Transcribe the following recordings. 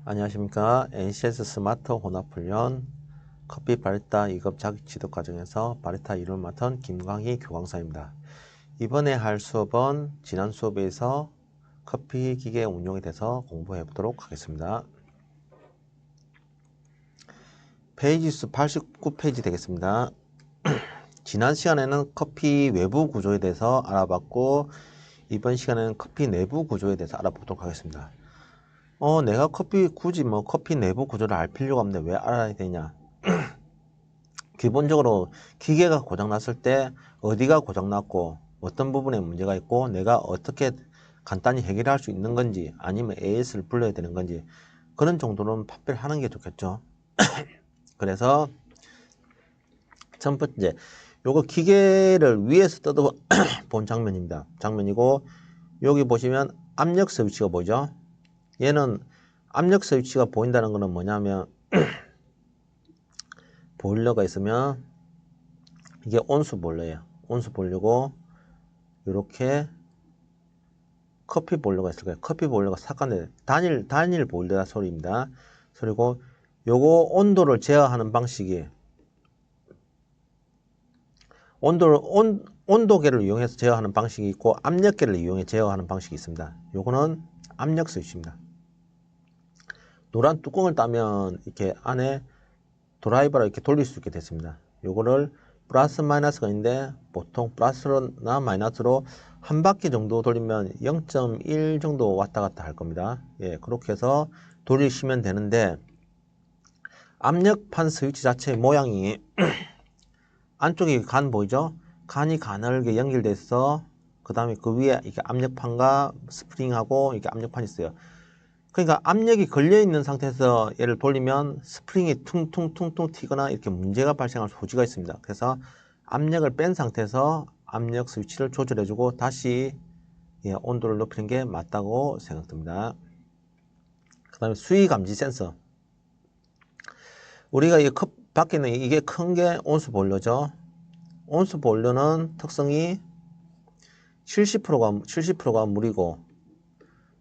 안녕하십니까. NCS 스마트 혼합훈련 커피 바리스타 2급 자격지도 과정에서 바리스타 2를 맡은 김광희 교광사입니다. 이번에 할 수업은 지난 수업에서 커피 기계 운용에 대해서 공부해 보도록 하겠습니다. 페이지 수 89페이지 되겠습니다. 지난 시간에는 커피 외부 구조에 대해서 알아봤고, 이번 시간에는 커피 내부 구조에 대해서 알아보도록 하겠습니다. 내가 굳이 커피 내부 구조를 알 필요가 없는데 왜 알아야 되냐? 기본적으로 기계가 고장났을 때 어디가 고장났고 어떤 부분에 문제가 있고 내가 어떻게 간단히 해결할 수 있는 건지 아니면 AS를 불러야 되는 건지 그런 정도는 판별하는 게 좋겠죠. 그래서 첫 번째, 요거 기계를 위에서 뜯어 본 장면입니다. 장면이고, 여기 보시면 압력 스위치가 보이죠? 얘는 압력 스위치가 보인다는 거는 뭐냐면 보일러가 있으면 이게 온수 보일러예요. 온수 보일러고 이렇게 커피 보일러가 있을 거예요. 커피 보일러가 삭간돼 단일 보일러 소리입니다. 그리고 요거 온도를 제어하는 방식이 온도계를 이용해서 제어하는 방식이 있고 압력계를 이용해 제어하는 방식이 있습니다. 요거는 압력 스위치입니다. 노란 뚜껑을 따면 이렇게 안에 드라이버를 이렇게 돌릴 수 있게 됐습니다. 요거를 플러스 마이너스가 있는데 보통 플러스나 마이너스로 한 바퀴 정도 돌리면 0.1 정도 왔다 갔다 할 겁니다. 예, 그렇게 해서 돌리시면 되는데 압력판 스위치 자체의 모양이 안쪽에 간 보이죠? 간이 가늘게 연결돼 있어. 그 다음에 그 위에 이렇게 압력판과 스프링하고 이렇게 압력판이 있어요. 그러니까 압력이 걸려 있는 상태에서 얘를 돌리면 스프링이 퉁퉁퉁퉁 튀거나 이렇게 문제가 발생할 소지가 있습니다. 그래서 압력을 뺀 상태에서 압력 스위치를 조절해주고 다시 온도를 높이는 게 맞다고 생각됩니다. 그 다음에 수위 감지 센서. 우리가 이 컵 밖에는 이게 큰 게 온수 보일러죠. 온수 보일러는 특성이 70%가 물이고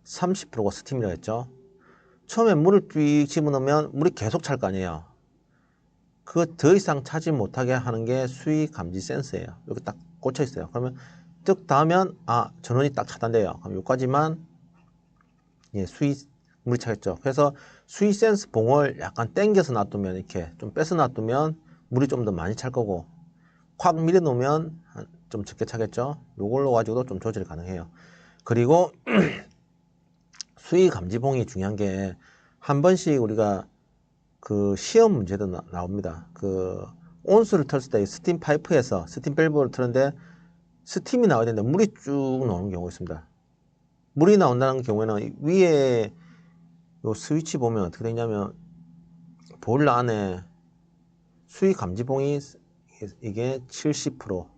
30%가 스팀이라고 했죠. 처음에 물을 쭉 집어넣으면 물이 계속 찰 거 아니에요. 그거 더 이상 차지 못하게 하는 게 수위 감지 센서예요. 여기 딱 꽂혀 있어요. 그러면 뜩 닿으면 전원이 딱 차단돼요. 그럼 여기까지만 물이 차겠죠. 그래서 수위 센서 봉을 약간 당겨서 놔두면 이렇게 좀 빼서 놔두면 물이 좀 더 많이 찰 거고 확 밀어 놓으면 좀 적게 차겠죠. 요걸로 가지고도 좀 조절이 가능해요. 그리고 수위 감지봉이 중요한 게 한 번씩 우리가 그 시험 문제도 나옵니다. 그 온수를 틀었을 때 스팀 파이프에서 스팀 밸브를 틀는데 스팀이 나와야 되는데 물이 쭉 나오는 경우가 있습니다. 물이 나온다는 경우에는 위에 요 스위치 보면 어떻게 되냐면 보일러 안에 수위 감지봉이 이게 70%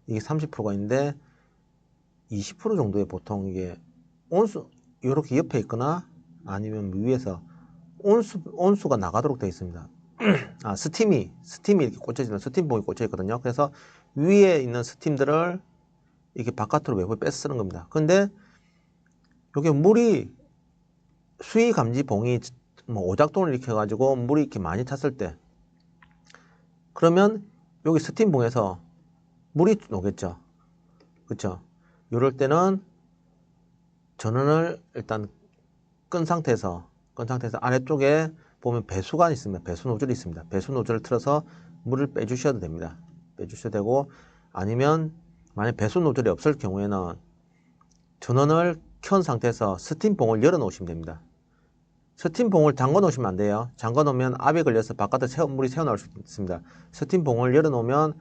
이게 30%가 있는데 20% 정도의 보통 이게 온수 이렇게 옆에 있거나 아니면 위에서 온수가 나가도록 되어 있습니다. 스팀이 이렇게 꽂혀있는 스팀봉이 꽂혀 있거든요. 그래서 위에 있는 스팀들을 이렇게 바깥으로 외부에 빼서 쓰는 겁니다. 근데 여기 물이 수위 감지봉이 오작동을 일으켜가지고 물이 이렇게 많이 찼을 때 그러면 여기 스팀봉에서 물이 오겠죠. 그렇죠? 이럴 때는 전원을 일단 끈 상태에서 아래쪽에 보면 배수관이 있습니다. 배수 노즐이 있습니다. 배수 노즐을 틀어서 물을 빼주셔도 됩니다. 빼주셔도 되고 아니면 만약 배수 노즐이 없을 경우에는 전원을 켠 상태에서 스팀봉을 열어 놓으시면 됩니다. 스팀봉을 잠궈 놓으시면 안 돼요. 잠궈 놓으면 압에 걸려서 바깥에 물이 새어나올 수 있습니다. 스팀봉을 열어 놓으면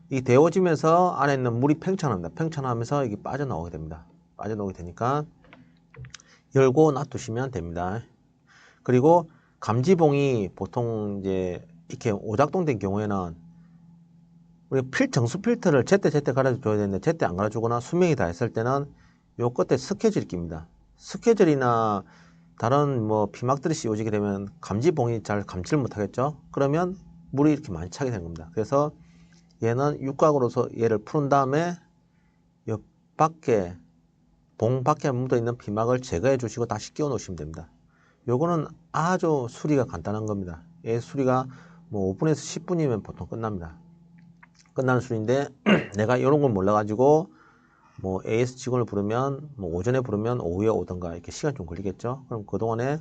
이 데워지면서 안에 있는 물이 팽창합니다. 팽창하면서 이게 빠져나오게 됩니다. 빠져나오게 되니까 열고 놔두시면 됩니다. 그리고 감지봉이 보통 이제 이렇게 오작동된 경우에는 우리 정수 필터를 제때 갈아줘야 되는데 제때 안 갈아주거나 수명이 다 했을 때는 요 끝에 스케줄이 낍니다. 스케줄이나 다른 피막들이 씌워지게 되면 감지봉이 잘 감지를 못하겠죠. 그러면 물이 이렇게 많이 차게 되는 겁니다. 그래서 얘는 육각으로서 얘를 푸른 다음에 요 밖에 봉 밖에 묻어 있는 피막을 제거해 주시고 다시 끼워 놓으시면 됩니다. 요거는 아주 수리가 간단한 겁니다. 얘 수리가 뭐 5분에서 10분이면 보통 끝납니다. 끝나는 수리인데 내가 이런 걸 몰라가지고 뭐 AS 직원을 부르면 뭐 오전에 부르면 오후에 오던가 이렇게 시간 좀 걸리겠죠. 그럼 그동안에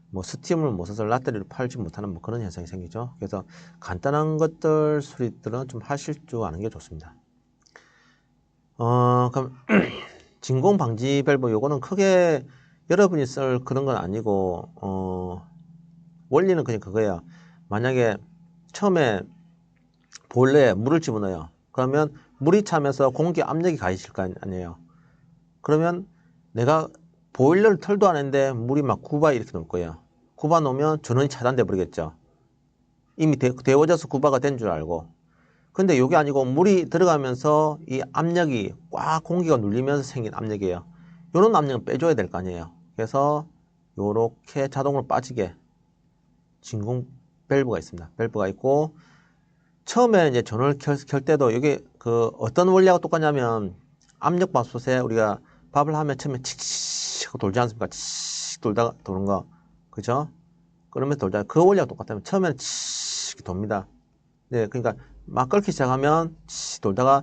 뭐 스팀을 못 써서 라떼리를 팔지 못하는 뭐 그런 현상이 생기죠. 그래서 간단한 것들 수리들은 좀 하실 줄 아는 게 좋습니다. 그럼 진공 방지 밸브 요거는 크게 여러분이 쓸 그런 건 아니고 원리는 그냥 그거예요. 만약에 처음에 보일러에 물을 집어넣어요. 그러면 물이 차면서 공기 압력이 가해질 거 아니에요. 그러면 내가 보일러를 털도 안 했는데 물이 막 굽어 이렇게 놓을 거예요. 굽어 놓으면 전원이 차단돼 버리겠죠. 이미 데워져서 굽어가 된 줄 알고. 근데 이게 아니고 물이 들어가면서 이 압력이 꽉 공기가 눌리면서 생긴 압력이에요. 이런 압력은 빼줘야 될 거 아니에요. 그래서 요렇게 자동으로 빠지게 진공 밸브가 있습니다. 밸브가 있고 처음에 이제 전원을 켤 때도 이게 그 어떤 원리하고 똑같냐면 압력밥솥에 우리가 밥을 하면 처음에 칙칙 하고 돌지 않습니까? 칙 돌다가 도는 거. 그죠? 그러면 돌다가 그 원리하고 똑같다면 처음에는 칙 돕니다. 네, 그러니까 막 끓기 시작하면 칙 돌다가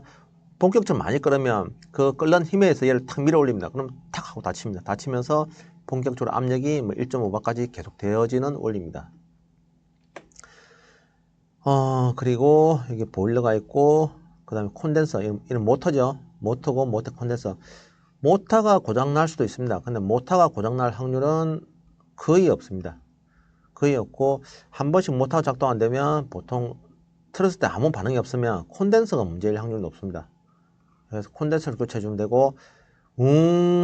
본격적으로 많이 끓으면 그 끓는 힘에 의해서 얘를 탁 밀어 올립니다. 그럼 탁 하고 닫힙니다. 닫히면서 본격적으로 압력이 뭐 1.5바까지 계속 되어지는 원리입니다. 그리고 여기 보일러가 있고, 그 다음에 콘덴서, 이런 모터죠. 모터고, 모터 콘덴서. 모터가 고장날 수도 있습니다. 근데 모터가 고장날 확률은 거의 없습니다. 거의 없고, 한 번씩 모터가 작동 안 되면 보통 틀었을 때 아무 반응이 없으면 콘덴서가 문제일 확률이 높습니다. 그래서 콘덴서를 교체해주면 되고,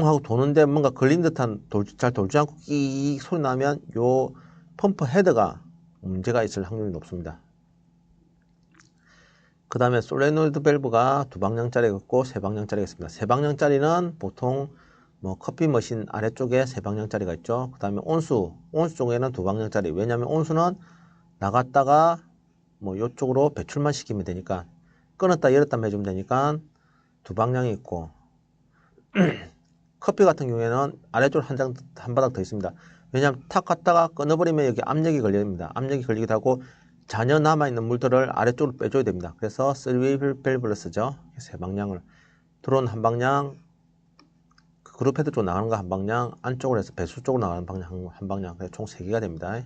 하고 도는데 뭔가 걸린 듯한 잘 돌지 않고 끼익 소리 나면 요 펌프 헤드가 문제가 있을 확률이 높습니다. 그 다음에 솔레노이드 밸브가 2방향짜리가 있고 3방향짜리가 있습니다. 3방향짜리는 보통 뭐 커피 머신 아래쪽에 3방향짜리가 있죠. 그 다음에 온수 쪽에는 2방향짜리. 왜냐하면 온수는 나갔다가 뭐 이쪽으로 배출만 시키면 되니까 끊었다 열었다 해주면 되니까 2방향이 있고 커피 같은 경우에는 아래쪽으로 한 바닥 더 있습니다. 왜냐하면 탁 갔다가 끊어버리면 여기 압력이 걸립니다. 압력이 걸리기도 하고 잔여 남아있는 물들을 아래쪽으로 빼줘야 됩니다. 그래서 3웨이 밸브를 쓰죠. 3방향을. 들어온 한 방향, 그룹 헤드 쪽으로 나가는 거 한 방향, 안쪽으로 해서 배수 쪽으로 나가는 방향 한 방향. 그래서 총 3개가 됩니다.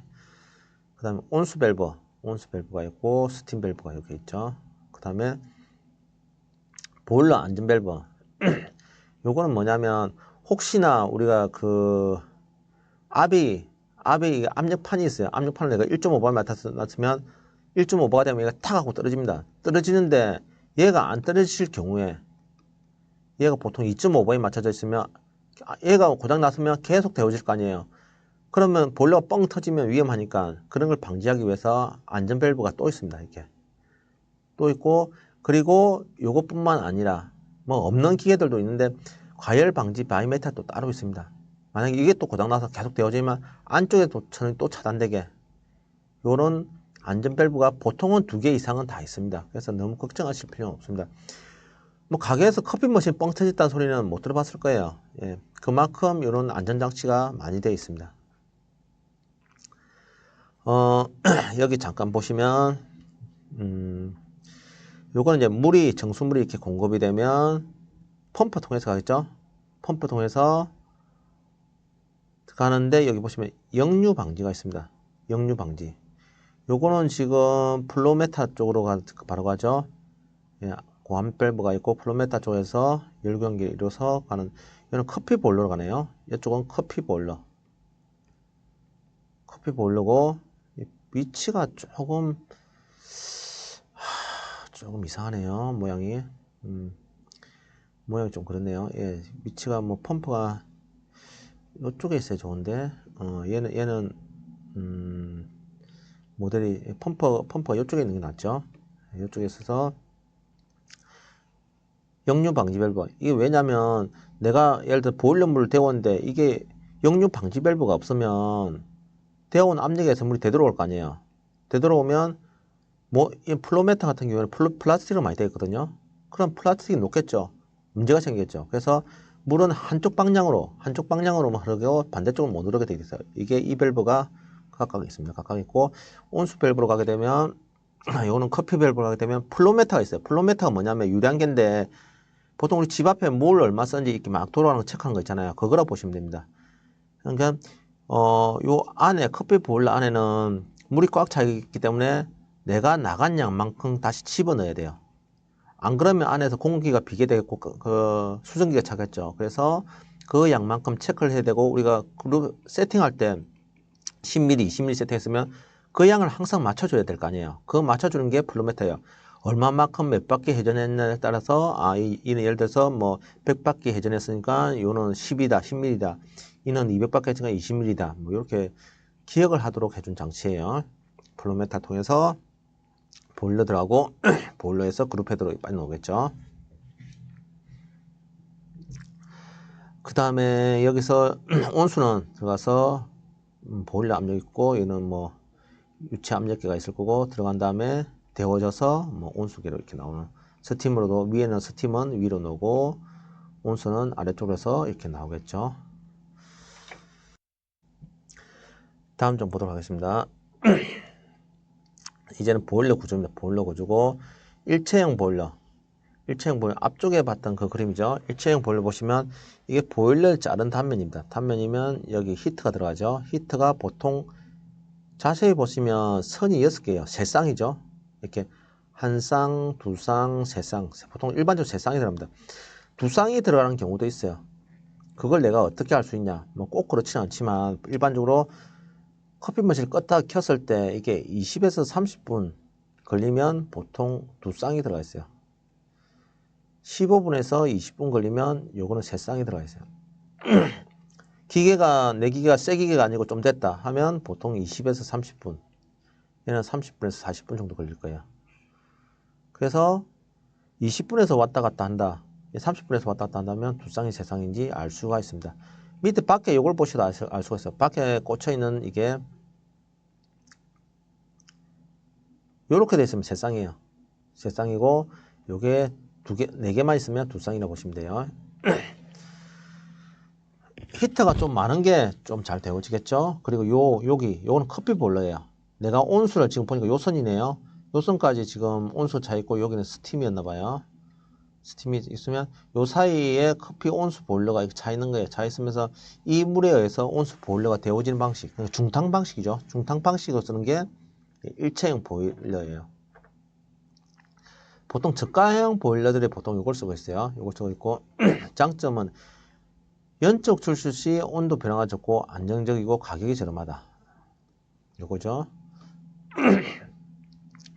그 다음에 온수 밸브가 있고 스팀 밸브가 여기 있죠. 그 다음에 보일러 안전 밸브. 요거는 뭐냐면 혹시나 우리가 그 압이 압력판이 있어요. 압력판을 내가 1.5bar 맡았으면 1.5바가 되면 얘가 탁 하고 떨어집니다. 떨어지는데 얘가 안 떨어질 경우에 얘가 보통 2.5바에 맞춰져 있으면 얘가 고장 났으면 계속 데워질 거 아니에요. 그러면 보일러가 뻥 터지면 위험하니까 그런 걸 방지하기 위해서 안전 밸브가 또 있습니다. 이렇게 또 있고 그리고 요것뿐만 아니라 뭐 없는 기계들도 있는데 과열 방지 바이메탈 또 따로 있습니다. 만약에 이게 또 고장나서 계속 데워지면 안쪽에 전원이 또 차단되게 요런 안전 밸브가 보통은 2개 이상은 다 있습니다. 그래서 너무 걱정하실 필요는 없습니다. 뭐 가게에서 커피 머신 뻥 터졌다는 소리는 못 들어봤을 거예요. 예, 그만큼 이런 안전장치가 많이 되어 있습니다. 여기 잠깐 보시면 요거는 이제 정수물이 이렇게 공급이 되면 펌프 통해서 가겠죠. 펌프 통해서 가는데 여기 보시면 역류 방지가 있습니다. 역류 방지. 요거는 지금 플로메타 쪽으로 바로 가죠. 예, 고압 밸브가 있고 플로메타 쪽에서 열구 연기를 이루어서 가는 이거는 커피 보일러로 가네요. 이쪽은 커피 보일러고 위치가 조금 이상하네요. 모양이 모양이 좀 그렇네요. 예, 위치가 뭐 펌프가 이쪽에 있어야 좋은데 얘는 모델이 펌프가 이쪽에 있는 게 낫죠. 이쪽에 있어서 역류 방지 밸브. 이게 왜냐면 내가 예를 들어 보일러물을 데웠는데 이게 역류 방지 밸브가 없으면 데워온 압력에서 물이 되돌아올 거 아니에요. 되돌아오면 뭐 이 플로메타 같은 경우에는 플라스틱으로 많이 되어 있거든요. 그럼 플라스틱이 녹겠죠. 문제가 생기겠죠. 그래서 물은 한쪽 방향으로만 흐르고 반대쪽으로 못 흐르게 되어 있어요. 이게 이 밸브가 각각 있습니다. 각각 있고, 온수 밸브로 가게 되면, 이거는 커피 밸브로 가게 되면 플로메터가 있어요. 플로메터가 뭐냐면 유량계인데, 보통 우리 집 앞에 물 얼마 썼는지 이렇게 막 돌아가는 거 체크하는 거 있잖아요. 그거라 보시면 됩니다. 그러니까, 요 안에, 커피 보일러 안에는 물이 꽉 차 있기 때문에 내가 나간 양만큼 다시 집어넣어야 돼요. 안 그러면 안에서 공기가 비게 되겠고 그 수증기가 차겠죠. 그래서 그 양만큼 체크를 해야 되고, 우리가 그룹 세팅할 때 10ml, 20ml 세팅했으면 그 양을 항상 맞춰줘야 될 거 아니에요. 그거 맞춰주는 게 플로메터예요. 얼마만큼 몇 바퀴 회전했냐에 따라서 이는 예를 들어서 뭐 100바퀴 회전했으니까 이거는 10이다, 10ml다. 이는 200바퀴 했으니까 20ml다. 뭐 이렇게 기억을 하도록 해준 장치예요. 플로메터 통해서 보일러 들어가고 보일러에서 그룹 헤드로 빨리 나오겠죠. 그 다음에 여기서 온수는 들어가서 보일러 압력 있고, 얘는 뭐 유체 압력계가 있을 거고, 들어간 다음에 데워져서 뭐 온수계로 이렇게 나오는, 스팀으로도 위에는 스팀은 위로 나오고 온수는 아래쪽에서 이렇게 나오겠죠. 다음 좀 보도록 하겠습니다. 이제는 보일러 구조입니다. 보일러 구조고, 일체형 보일러 앞쪽에 봤던 그 그림이죠. 일체형 보일러 보시면 이게 보일러를 자른 단면입니다. 단면이면 여기 히트가 들어가죠. 히트가 보통 자세히 보시면 선이 6개예요. 세 쌍이죠. 이렇게 한 쌍, 두 쌍, 세 쌍. 보통 일반적으로 세 쌍이 들어갑니다. 두 쌍이 들어가는 경우도 있어요. 그걸 내가 어떻게 할 수 있냐? 뭐 꼭 그렇지는 않지만 일반적으로 커피 머신을 껐다 켰을 때 이게 20에서 30분 걸리면 보통 두 쌍이 들어가 있어요. 15분에서 20분 걸리면 요거는 세 쌍이 들어가 있어요. 내 기계가 새 기계가 아니고 좀 됐다 하면 보통 20에서 30분, 얘는 30분에서 40분 정도 걸릴 거예요. 그래서 20분에서 왔다 갔다 한다, 30분에서 왔다 갔다 한다면 두 쌍이 세 쌍인지 알 수가 있습니다. 밑에 밖에 요걸 보시도 알 수가 있어요. 밖에 꽂혀 있는 이게 요렇게 돼 있으면 세 쌍이에요. 세 쌍이고, 요게 네 개만 있으면 두 쌍이라고 보시면 돼요. 히터가 좀 많은 게 좀 잘 데워지겠죠. 그리고 요거는 커피 보일러예요. 내가 온수를 지금 보니까 요 선이네요. 요 선까지 지금 온수 차 있고, 여기는 스팀이었나 봐요. 스팀이 있으면 요 사이에 커피 온수 보일러가 이렇게 차 있는 거예요. 차 있으면서 이 물에 의해서 온수 보일러가 데워지는 방식, 중탕 방식이죠. 중탕 방식으로 쓰는 게 일체형 보일러예요. 보통 저가형 보일러들이 보통 이걸 쓰고 있어요. 이걸 쓰고 있고, 장점은 연적 출수 시 온도 변화가 적고 안정적이고 가격이 저렴하다. 요거죠.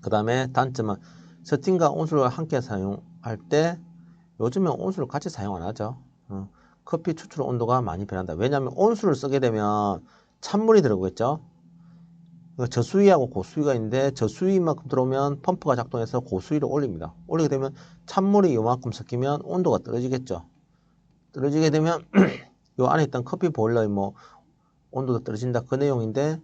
그 다음에 단점은 스팀과 온수를 함께 사용할 때, 요즘엔 온수를 같이 사용 안 하죠. 커피 추출 온도가 많이 변한다. 왜냐하면 온수를 쓰게 되면 찬물이 들어오겠죠. 저수위하고 고수위가 있는데, 저수위만큼 들어오면 펌프가 작동해서 고수위를 올립니다. 올리게 되면 찬물이 요만큼 섞이면 온도가 떨어지겠죠. 떨어지게 되면 요 안에 있던 커피 보일러의 뭐 온도도 떨어진다, 그 내용인데,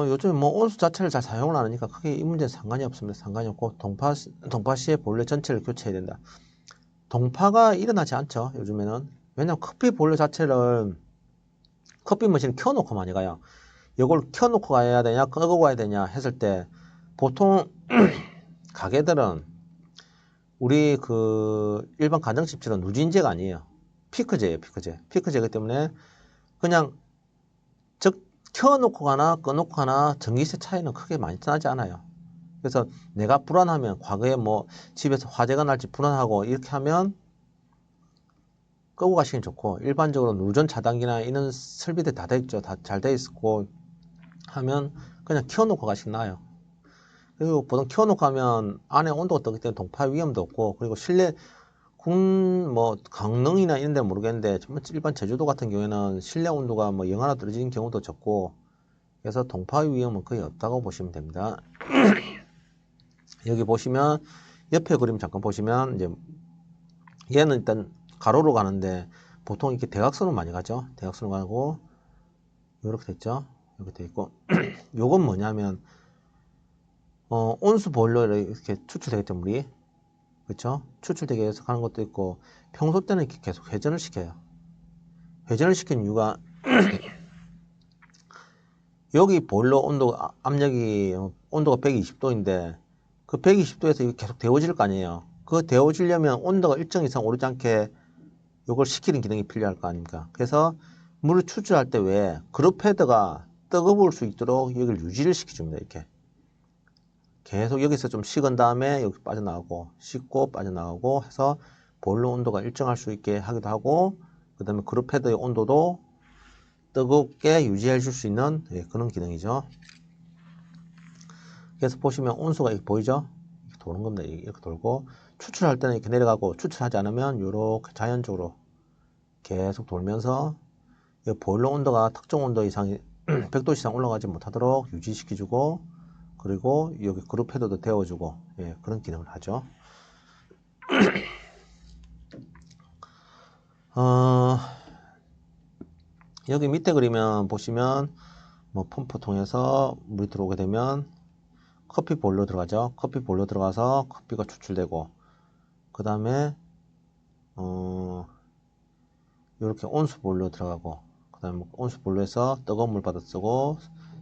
요즘 뭐 온수 자체를 잘 사용을 안 하니까 크게 이 문제는 상관이 없습니다. 상관이 없고, 동파 시에 보일러 전체를 교체해야 된다. 동파가 일어나지 않죠, 요즘에는. 왜냐면 커피 보일러 자체를, 커피 머신을 켜놓고 많이 가요. 이걸 켜놓고 가야 되냐, 끄고 가야 되냐 했을 때, 보통 가게들은 우리 그 일반 가정집처럼 누진제가 아니에요. 피크제예요, 피크제. 피크제이기 때문에 그냥 켜놓고 가나 꺼놓고 가나 전기세 차이는 크게 많이 나지 않아요. 그래서 내가 불안하면, 과거에 뭐 집에서 화재가 날지 불안하고 이렇게 하면 끄고 가시긴 좋고, 일반적으로 누전 차단기나 이런 설비들 다 돼 있죠. 다 잘 돼 있고 하면 그냥 켜놓고 가시긴 나아요. 그리고 보통 켜놓고 가면 안에 온도가 뜨기 때문에 동파 위험도 없고, 그리고 실내 뭐 강릉이나 이런 데는 모르겠는데, 일반 제주도 같은 경우에는 실내 온도가 뭐 영하나 떨어지는 경우도 적고, 그래서 동파 위험은 거의 없다고 보시면 됩니다. 여기 보시면 옆에 그림 잠깐 보시면, 이제 얘는 일단 가로로 가는데 보통 이렇게 대각선으로 많이 가죠. 대각선으로 가고 이렇게 됐죠. 이렇게 돼 있고 요건 뭐냐면 온수 보일러를 이렇게 추출되기 때문에 그렇죠? 추출되게 해서 가는 것도 있고 평소 때는 이렇게 계속 회전을 시켜요. 회전을 시킨 이유가 여기 보일러 온도 압력이 온도가 120도인데 그 120도에서 계속 데워질 거 아니에요. 그 데워지려면 온도가 일정 이상 오르지 않게 이걸 시키는 기능이 필요할 거 아닙니까? 그래서 물을 추출할 때 왜 그룹 헤드가 뜨거울 수 있도록 여기를 유지를 시켜줍니다. 이렇게 계속 여기서 좀 식은 다음에 여기 빠져나가고 식고 빠져나가고 해서 보일러 온도가 일정할 수 있게 하기도 하고 그 다음에 그룹 헤드의 온도도 뜨겁게 유지해 줄 수 있는 그런 기능이죠. 그래서 보시면 온수가 이렇게 보이죠? 이렇게 도는 겁니다. 이렇게 돌고 추출할 때는 이렇게 내려가고 추출하지 않으면 이렇게 자연적으로 계속 돌면서 보일러 온도가 특정 온도 이상 100도 이상 올라가지 못하도록 유지시켜주고 그리고 여기 그룹 헤드도 데워주고 그런 기능을 하죠. 여기 밑에 그리면 보시면 뭐 펌프 통해서 물이 들어오게 되면 커피 보일러 들어가죠. 커피 보일러 들어가서 커피가 추출되고 그 다음에 이렇게 온수 보일러 들어가고 그 다음에 온수 보일러에서 뜨거운 물 받아 쓰고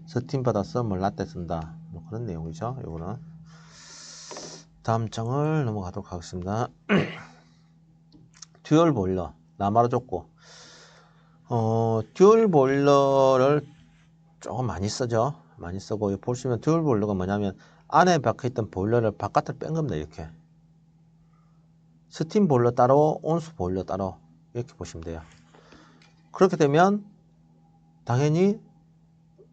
스팀 받아서 뭐 라떼 쓴다 뭐 그런 내용이죠. 요거는 다음 장을 넘어가도록 하겠습니다. 듀얼 보일러 나마로 줬고 듀얼 보일러를 조금 많이 쓰죠. 많이 쓰고 보시면 듀얼 보일러가 뭐냐면 안에 박혀있던 보일러를 바깥으로 뺀 겁니다. 이렇게 스팀 보일러 따로 온수 보일러 따로 이렇게 보시면 돼요. 그렇게 되면 당연히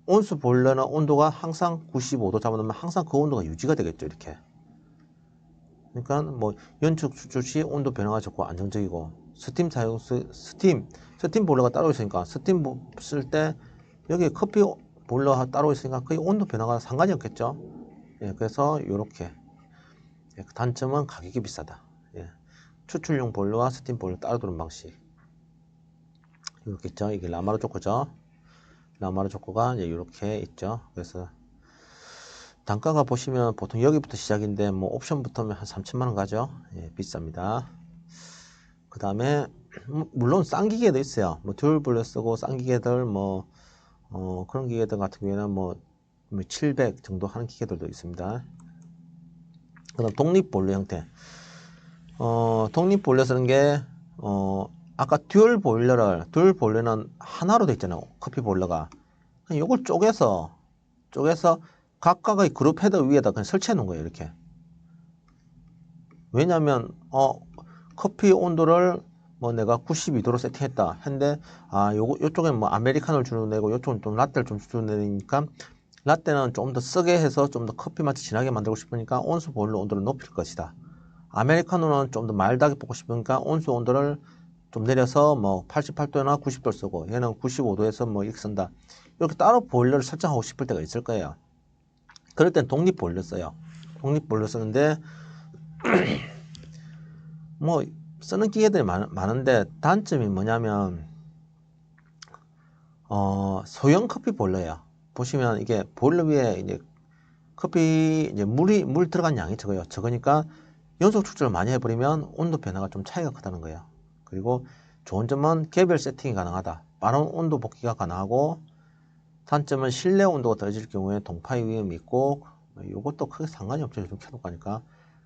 온수 보일러는 온도가 항상 95도 잡아놓으면 항상 그 온도가 유지가 되겠죠. 이렇게 그러니까 뭐 연축 추출 시 온도 변화가 적고 안정적이고 스팀 보일러가 따로 있으니까 스팀 쓸 때 여기 커피 보일러 따로 있으니까 거의 온도 변화가 상관이 없겠죠. 그래서 이렇게 그 단점은 가격이 비싸다. 추출용 보일러와 스팀 보일러 따로 두는 방식 이렇게 있죠. 이게 라마르 조코죠. 라마르 조코가 이렇게 있죠. 그래서 단가가 보시면 보통 여기부터 시작인데 뭐 옵션부터면 한 3천만원 가죠. 비쌉니다. 그 다음에 물론 싼 기계도 있어요. 뭐 듀얼 보일러 쓰고 싼 기계들 뭐 그런 기계들 같은 경우에는 뭐 700 정도 하는 기계들도 있습니다. 그 다음 독립 보일러 형태. 독립 보일러 쓰는 게 아까 듀얼 보일러는 하나로 되어 있잖아요. 커피 보일러가. 이걸 쪼개서 각각의 그룹 헤더 위에다 그냥 설치해 놓은 거예요. 이렇게. 왜냐면 커피 온도를 뭐 내가 92도로 세팅했다 했는데 요쪽엔 뭐 아메리카노를 주내고 요쪽은 좀 라떼를 좀 주내니까 라떼는 좀 더 쓰게 해서 좀 더 커피 맛이 진하게 만들고 싶으니까 온수 보일러 온도를 높일 것이다. 아메리카노는 좀 더 말다게 볶고 싶으니까 온수 온도를 좀 내려서 뭐 88도나 90도 쓰고 얘는 95도에서 뭐 이렇게 쓴다. 이렇게 따로 보일러를 설정하고 싶을 때가 있을 거예요. 그럴 땐 독립 보일러 써요. 독립 보일러 쓰는데 뭐 쓰는 기계들이 많은데 단점이 뭐냐면 소형 커피 보일러예요. 보시면 이게 보일러 위에 이제 커피 이제 물 들어간 양이 적으니까 연속 축출을 많이 해버리면 온도 변화가 좀 차이가 크다는 거예요. 그리고 좋은 점은 개별 세팅이 가능하다. 빠른 온도 복귀가 가능하고 단점은 실내 온도가 떨어질 경우에 동파의 위험이 있고 이것도 크게 상관이 없죠. 좀 켜놓고 하니까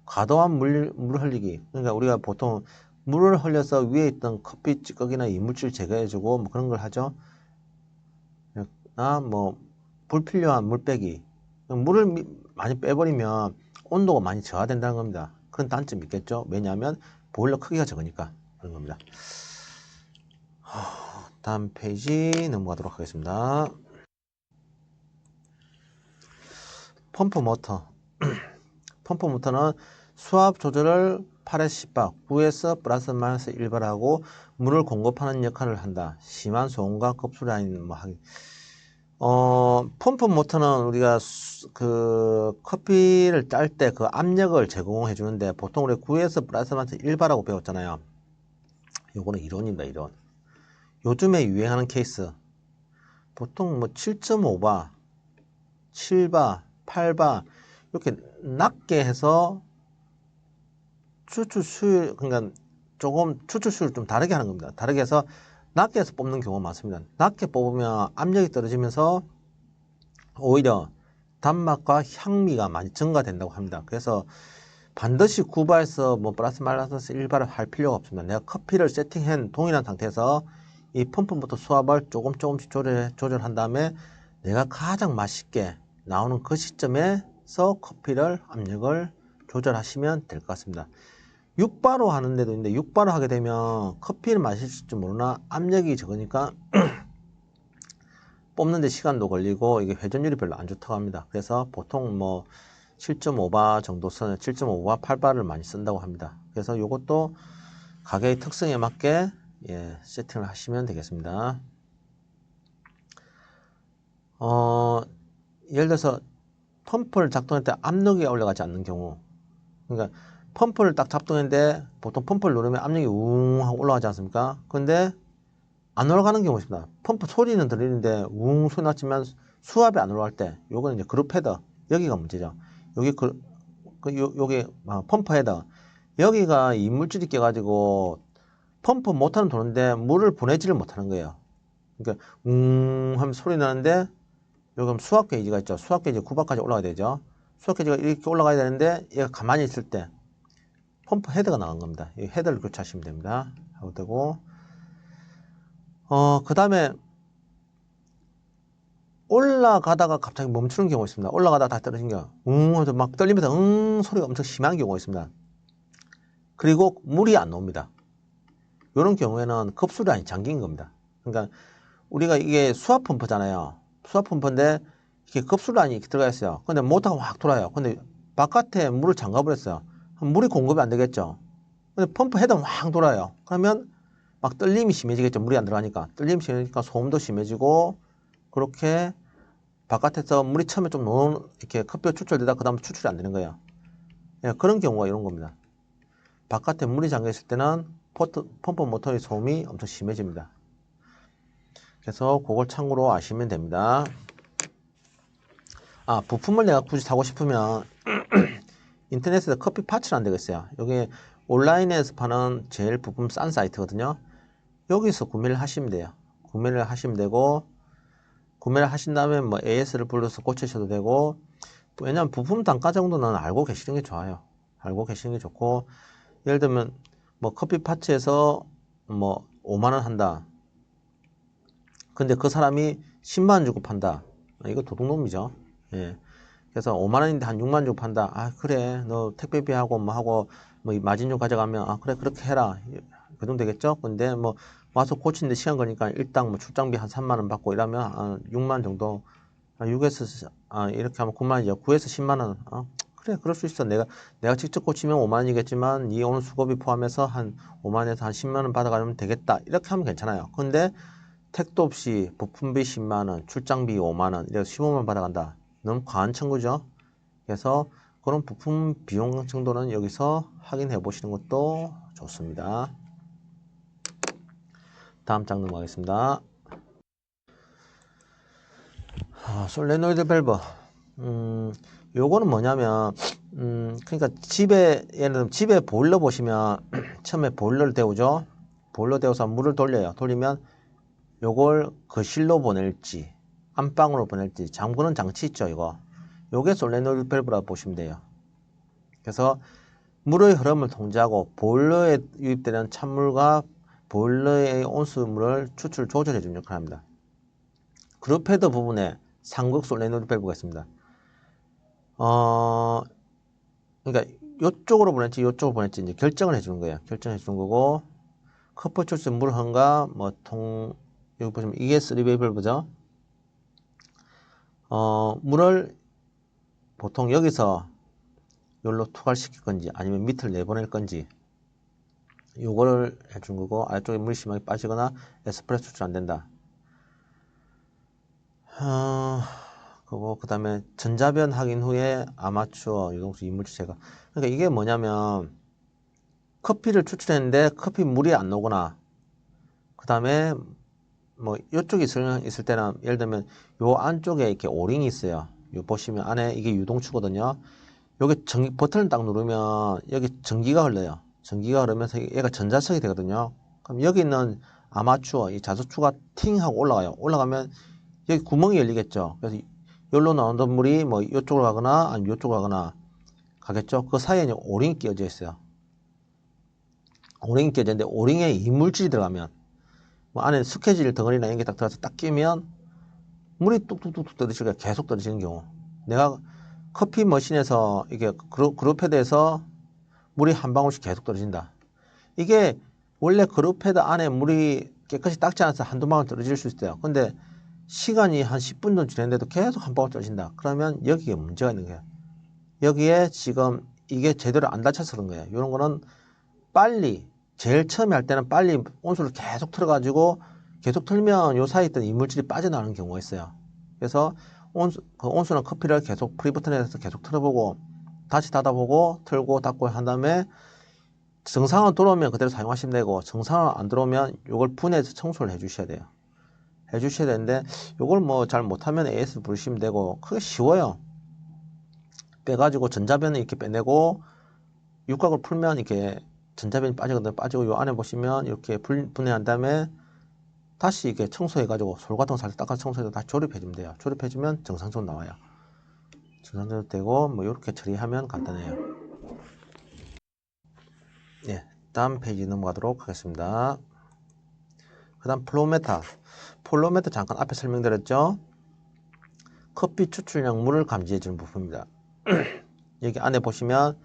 과도한 물 흘리기. 그러니까 우리가 보통 물을 흘려서 위에 있던 커피 찌꺼기나 이물질 제거해주고 뭐 그런 걸 하죠. 뭐 불필요한 물 빼기. 물을 많이 빼버리면 온도가 많이 저하된다는 겁니다. 그런 단점이 있겠죠. 왜냐하면 보일러 크기가 적으니까 그런 겁니다. 다음 페이지 넘어가도록 하겠습니다. 펌프 모터. 펌프 모터는 수압 조절을 8에서 10바, 9에서 플러스 마이너스 1바를 하고 물을 공급하는 역할을 한다. 심한 소음과 급수 라인 뭐 하기. 펌프 모터는 우리가 그 커피를 짤 때 그 압력을 제공해 주는데 보통 우리 9에서 플러스 마이너스 1바라고 배웠잖아요. 요거는 이론입니다. 이론. 요즘에 유행하는 케이스 보통 뭐 7.5바, 7바, 8바 이렇게 낮게 해서 추출 수율, 그러니까 조금 추출 수율을 좀 다르게 하는 겁니다. 다르게 해서 낮게 해서 뽑는 경우가 많습니다. 낮게 뽑으면 압력이 떨어지면서 오히려 단맛과 향미가 많이 증가된다고 합니다. 그래서 반드시 구바에서 뭐 플러스 마이너스 1바를 할 필요가 없습니다. 내가 커피를 세팅한 동일한 상태에서 이 펌프부터 수압을 조금씩 조절한 다음에 내가 가장 맛있게 나오는 그 시점에서 커피를 압력을 조절하시면 될 것 같습니다. 6바로 하는 데도 있는데 6바로 하게 되면 커피를 마실 줄 모르나 압력이 적으니까 뽑는데 시간도 걸리고 이게 회전율이 별로 안 좋다고 합니다. 그래서 보통 뭐 7.5바 정도 쓰는 7.5바 8바를 많이 쓴다고 합니다. 그래서 이것도 가게의 특성에 맞게 세팅을 하시면 되겠습니다. 예를 들어서 펌프를 작동할 때 압력이 올라가지 않는 경우, 그러니까 펌프를 딱 작동했는데 보통 펌프를 누르면 압력이 웅 하고 올라가지 않습니까? 근데 안 올라가는 경우가 있습니다. 펌프 소리는 들리는데 웅 소리 났지만 수압이 안 올라갈 때, 요거는 이제 그룹 헤더, 여기가 문제죠. 여기 여기 펌프 헤더, 여기가 이물질이 껴가지고 펌프 모터는 도는데 물을 보내지를 못하는 거예요. 그러니까 하면 소리 나는데 여기 수압 게이지가 있죠. 수압 게이지 9바까지 올라가야 되죠. 수압 게이지가 이렇게 올라가야 되는데 얘가 가만히 있을 때 펌프 헤더가 나간 겁니다. 이 헤더를 교체하시면 됩니다. 하고 되고 그 다음에 올라가다가 갑자기 멈추는 경우가 있습니다. 올라가다가 다시 떨어진 경우 하면서 막 떨리면서 소리가 엄청 심한 경우가 있습니다. 그리고 물이 안 나옵니다. 이런 경우에는 급수량이 잠긴 겁니다. 그러니까 우리가 이게 수압 펌프잖아요. 수압 펌프인데 이게 급수량이 이렇게 들어가 있어요. 근데 모터가 확 돌아요. 근데 바깥에 물을 잠가 버렸어요. 물이 공급이 안 되겠죠. 근데 펌프 헤드는 확 돌아요. 그러면 막 떨림이 심해지겠죠. 물이 안 들어가니까. 떨림이 심해지니까 소음도 심해지고, 그렇게 바깥에서 물이 처음에 좀 이렇게 커피가 추출되다 그 다음에 추출이 안 되는 거예요. 그런 경우가 이런 겁니다. 바깥에 물이 잠겨 있을 때는 펌프 모터의 소음이 엄청 심해집니다. 그래서 그걸 참고로 아시면 됩니다. 부품을 내가 굳이 사고 싶으면 인터넷에서 커피 파츠를 안 되겠어요. 여기 온라인에서 파는 제일 부품 싼 사이트거든요. 여기서 구매를 하시면 돼요. 구매를 하시면 되고, 구매를 하신 다음에 뭐 AS를 불러서 고치셔도 되고, 왜냐면 부품 단가 정도는 알고 계시는 게 좋아요. 알고 계시는 게 좋고, 예를 들면 뭐 커피 파츠에서 뭐 5만원 한다. 근데 그 사람이 10만원 주고 판다. 이거 도둑놈이죠. 예. 그래서 5만원인데 한 6만원 주고 판다. 그래. 너 택배비하고 뭐 하고 뭐 마진료 가져가면 그래 그렇게 해라. 그 정도 되겠죠? 근데 뭐 와서 고치는데 시간 걸리니까 일당 뭐 출장비 한 3만원 받고 이러면 6만원 정도 6에서 이렇게 하면 9만원이죠. 9에서 10만원. 그래 그럴 수 있어. 내가 직접 고치면 5만원이겠지만 이 오늘 수고비 포함해서 한 5만원에서 한 10만원 받아가면 되겠다. 이렇게 하면 괜찮아요. 근데 택도 없이 부품비 10만원, 출장비 5만원, 이래서 15만원 받아간다. 너무 과한 청구죠. 그래서 그런 부품 비용 정도는 여기서 확인해 보시는 것도 좋습니다. 다음 장 넘어가겠습니다. 솔레노이드 밸브. 요거는 뭐냐면, 그러니까 예를 들면 집에 보일러 보시면 처음에 보일러를 데우죠. 보일러 데워서 물을 돌려요. 돌리면 요걸 거실로 보낼지 안방으로 보낼지 잠그는 장치 있죠. 요게 솔레노이드 밸브라고 보시면 돼요. 그래서 물의 흐름을 통제하고 보일러에 유입되는 찬물과 보일러의 온수물을 추출 조절해 주는 역할을 합니다. 그룹 헤더 부분에 삼극 솔레노이드 밸브가 있습니다. 그러니까 요쪽으로 보낼지 요쪽으로 보낼지 이제 결정을 해 주는 거예요. 결정해 주는 거고, 커프 출수 물 흥과 여기 보시면 이게 3웨이 밸브죠. 물을 보통 여기서 여기로 투과시킬 건지 아니면 밑을 내보낼 건지 요거를 해준 거고, 아래쪽에 물이 심하게 빠지거나 에스프레소 추출 안 된다. 그 다음에 전자변 확인 후에 아마추어 유동수 이물질 제거. 그러니까 이게 뭐냐면 커피를 추출했는데 커피 물이 안 나오거나, 그 다음에 뭐 이쪽에 있을 때는 예를 들면 요 안쪽에 이렇게 오링이 있어요. 요 보시면 안에 이게 유동추거든요. 여기 버튼을 딱 누르면 여기 전기가 흘러요. 전기가 흐르면서 얘가 전자석이 되거든요. 그럼 여기 있는 아마추어 이 자석추가 팅 하고 올라가요. 올라가면 여기 구멍이 열리겠죠. 그래서 여기로 나오는 물이 뭐 이쪽으로 가거나 아니면 이쪽으로 가거나 가겠죠. 그 사이에 오링이 끼어져 있어요. 오링이 끼어져 있는데 오링에 이물질이 들어가면 뭐 안에 스케질 덩어리나 이런 게 딱 들어가서 딱 끼면 물이 뚝뚝뚝뚝 떨어지니까 계속 떨어지는 경우. 내가 커피 머신에서 이게 그룹패드에서 물이 한 방울씩 계속 떨어진다. 이게 원래 그룹패드 안에 물이 깨끗이 닦지 않아서 한두 방울 떨어질 수 있어요. 근데 시간이 한 10분 정도 지났는데도 계속 한 방울 떨어진다. 그러면 여기에 문제가 있는 거예요. 여기에 지금 이게 제대로 안 닫혀서 그런 거예요. 이런 거는 빨리 제일 처음에 할 때는 빨리 온수를 계속 틀어가지고 계속 틀면 요 사이에 있던 이물질이 빠져나가는 경우가 있어요. 그래서 온수나 커피를 계속 프리버튼에서 계속 틀어보고 다시 닫아보고 틀고 닫고 한 다음에 정상으로 들어오면 그대로 사용하시면 되고 정상으로 안 들어오면 이걸 분해해서 청소를 해주셔야 돼요. 해주셔야 되는데 이걸 뭐 잘 못하면 AS 부르시면 되고 크게 쉬워요. 빼가지고 전자변을 이렇게 빼내고 육각을 풀면 이렇게 전자변이 빠지거든요. 빠지고 이 안에 보시면 이렇게 분해한 다음에 다시 이렇게 청소해가지고 솔 같은 거 살짝 닦아서 청소해서 다시 조립해주면 돼요. 조립해주면 정상적으로 나와요. 정상적으로 되고 뭐 이렇게 처리하면 간단해요. 네, 다음 페이지 넘어가도록 하겠습니다. 그 다음 플로메타. 플로메타 잠깐 앞에 설명드렸죠. 커피 추출량 물을 감지해주는 부품입니다. 여기 안에 보시면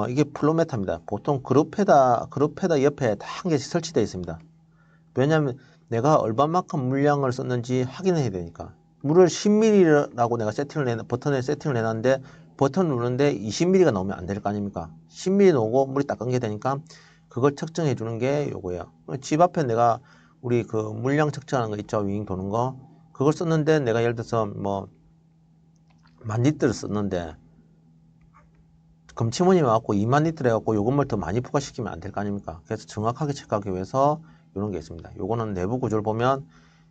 이게 플로메타입니다. 보통 그룹패드 옆에 다 한 개씩 설치되어 있습니다. 왜냐하면 내가 얼마만큼 물량을 썼는지 확인을 해야 되니까. 물을 10ml라고 내가 버튼에 세팅을 해놨는데 버튼을 누르는데 20ml가 나오면 안 될 거 아닙니까? 10ml 나오고 물이 딱 끊게 되니까 그걸 측정해 주는 게 요거예요. 집 앞에 내가 우리 그 물량 측정하는 거 있죠? 윙 도는 거. 그걸 썼는데 내가 예를 들어서 뭐 10,000리터를 썼는데 금치무늬 와갖고 20,000리터 해갖고 요금을 더 많이 부과시키면 안 될 거 아닙니까? 그래서 정확하게 체크하기 위해서 이런 게 있습니다. 요거는 내부 구조를 보면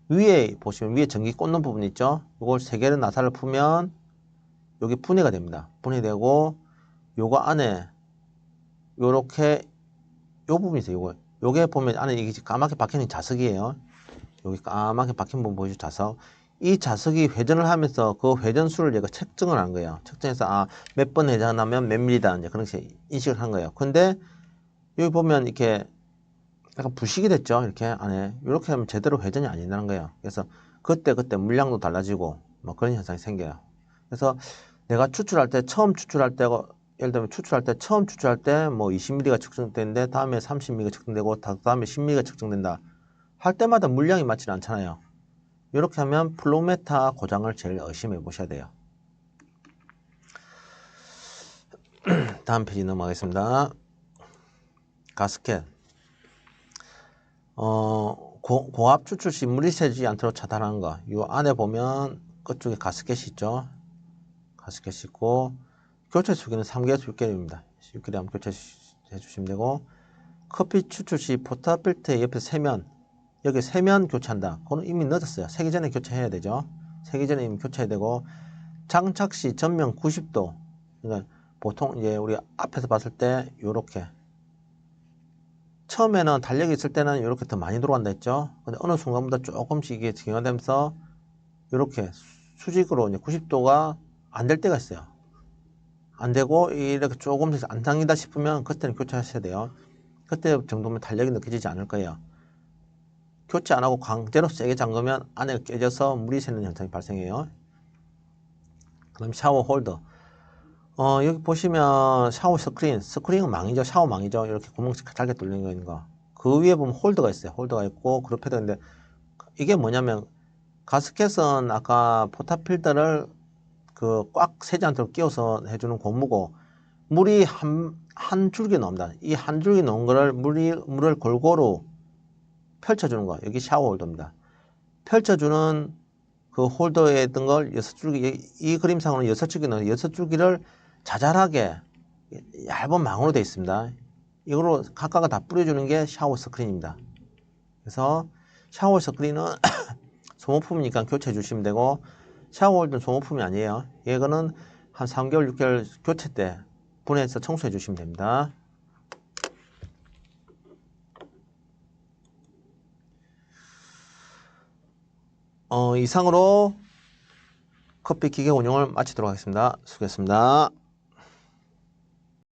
위에 보시면 위에 전기 꽂는 부분 있죠? 요걸 3개를 나사를 풀면 여기 분해가 됩니다. 분해되고 요거 안에 요렇게 요 부분이 있어요. 요게 보면 안에 이게 까맣게 박혀있는 자석이에요. 여기 까맣게 박힌 부분 보이죠? 자석. 이 자석이 회전을 하면서 그 회전수를 얘가 측정을 한 거예요. 측정해서 몇 번 회전하면 몇 밀리다 이제 그렇게 인식을 한 거예요. 근데 여기 보면 이렇게 약간 부식이 됐죠. 이렇게 안에 이렇게 하면 제대로 회전이 안 된다는 거예요. 그래서 그때 물량도 달라지고 뭐 그런 현상이 생겨요. 그래서 내가 추출할 때 처음 추출할 때 예를 들면 처음 추출할 때 뭐 20ml가 측정되는데 다음에 30ml가 측정되고 다음에 10ml가 측정된다 할 때마다 물량이 맞지는 않잖아요. 이렇게 하면 플로메타 고장을 제일 의심해 보셔야 돼요. 다음 페이지 넘어가겠습니다. 가스켓. 고압 추출 시 물이 새지 않도록 차단하는 거. 이 안에 보면 끝쪽에 가스켓이 있죠. 가스켓이 있고 교체 주기는 3개에서 6개월입니다. 6개월에 한번 교체해 주시면 되고 커피 추출 시 포탑필터 옆에 세면 여기 세면 교체한다. 그건 이미 늦었어요. 세기 전에 교체해야 되죠. 세기 전에 이미 교체해야 되고 장착 시 전면 90도. 그러니까 보통 이제 우리 앞에서 봤을 때 요렇게 처음에는 달력이 있을 때는 이렇게 더 많이 들어간다 했죠. 근데 어느 순간보다 조금씩 이게 증가되면서 이렇게 수직으로 이제 90도가 안 될 때가 있어요. 안 되고 이렇게 조금씩 안 당긴다 싶으면 그때는 교체하셔야 돼요. 그때 정도면 달력이 느껴지지 않을 거예요. 교체 안 하고 강제로 세게 잠그면 안에 깨져서 물이 새는 현상이 발생해요. 그럼 샤워 홀더. 여기 보시면 샤워 스크린은 망이죠. 샤워 망이죠. 이렇게 구멍 잘게 뚫린 거 있는 거. 그 위에 보면 홀더가 있어요. 홀더가 있고 그룹 패드인데 이게 뭐냐면 가스켓은 아까 포탑필터를 그 꽉 새지 않도록 끼워서 해주는 고무고 물이 한 줄기 나옵니다. 이 한 줄기 나온 거를 물을 골고루 펼쳐주는 거. 여기 샤워 홀더입니다. 펼쳐주는 그 홀더에 있던 걸 6줄기, 이 그림상으로는 6줄기는 6줄기를 자잘하게 얇은 망으로 되어 있습니다. 이거로 각각을 다 뿌려주는 게 샤워 스크린입니다. 그래서 샤워 스크린은 소모품이니까 교체해 주시면 되고 샤워 홀더는 소모품이 아니에요. 이거는 한 3개월, 6개월 교체 때 분해해서 청소해 주시면 됩니다. 이상으로 커피 기계 운영을 마치도록 하겠습니다. 수고했습니다.